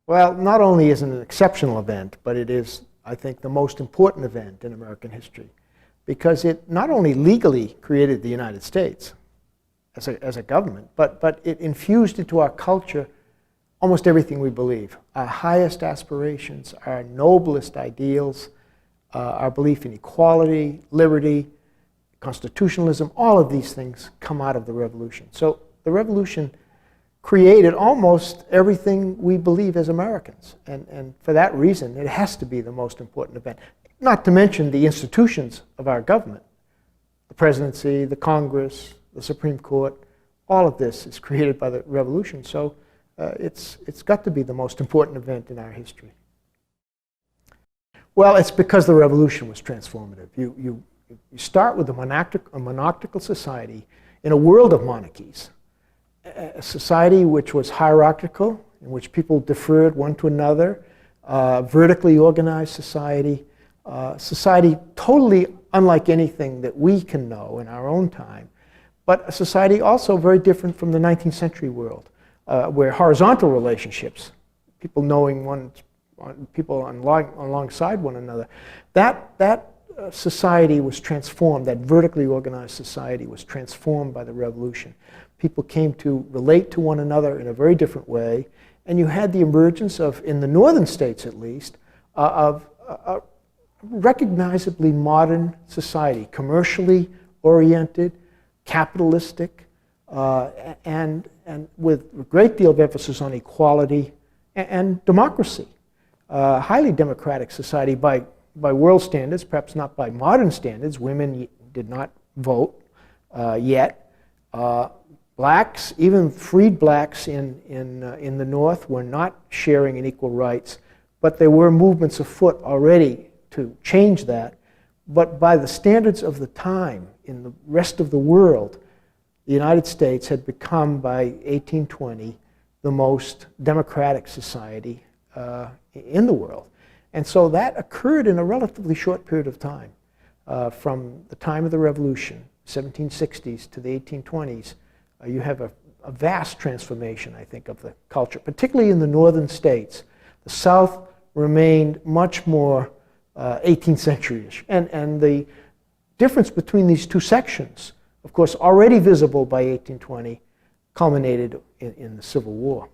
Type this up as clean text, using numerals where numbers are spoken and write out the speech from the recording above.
Well, not only is it an exceptional event, but it is, I think, the most important event in American history, because it not only legally created the United States as a government, but it infused into our culture almost everything we believe. Our highest aspirations, our noblest ideals, our belief in equality, liberty, constitutionalism, all of these things come out of the Revolution. So the Revolution created almost everything we believe as Americans. And for that reason, it has to be the most important event. Not to mention the institutions of our government. The presidency, the Congress, the Supreme Court, all of this is created by the Revolution. So it's got to be the most important event in our history. Well, it's because the Revolution was transformative. You start with a monarchical society in a world of monarchies. A society which was hierarchical, in which people deferred one to another, vertically organized society, society totally unlike anything that we can know in our own time, but a society also very different from the 19th century world, where horizontal relationships, people knowing people alongside one another, that society was transformed, that vertically organized society was transformed by the Revolution. People came to relate to one another in a very different way, and you had the emergence of, in the northern states at least, of a recognizably modern society, commercially oriented, capitalistic, and with a great deal of emphasis on equality and democracy. Highly democratic society by world standards, perhaps not by modern standards. Women did not vote yet. Blacks, even freed blacks in the North, were not sharing in equal rights, but there were movements afoot already to change that. But by the standards of the time, in the rest of the world, the United States had become, by 1820, the most democratic society in the world. And so that occurred in a relatively short period of time. From the time of the Revolution, 1760s, to the 1820s, you have a vast transformation, I think, of the culture, particularly in the northern states. The South remained much more 18th century-ish. And the difference between these two sections, of course, already visible by 1820, culminated in the Civil War.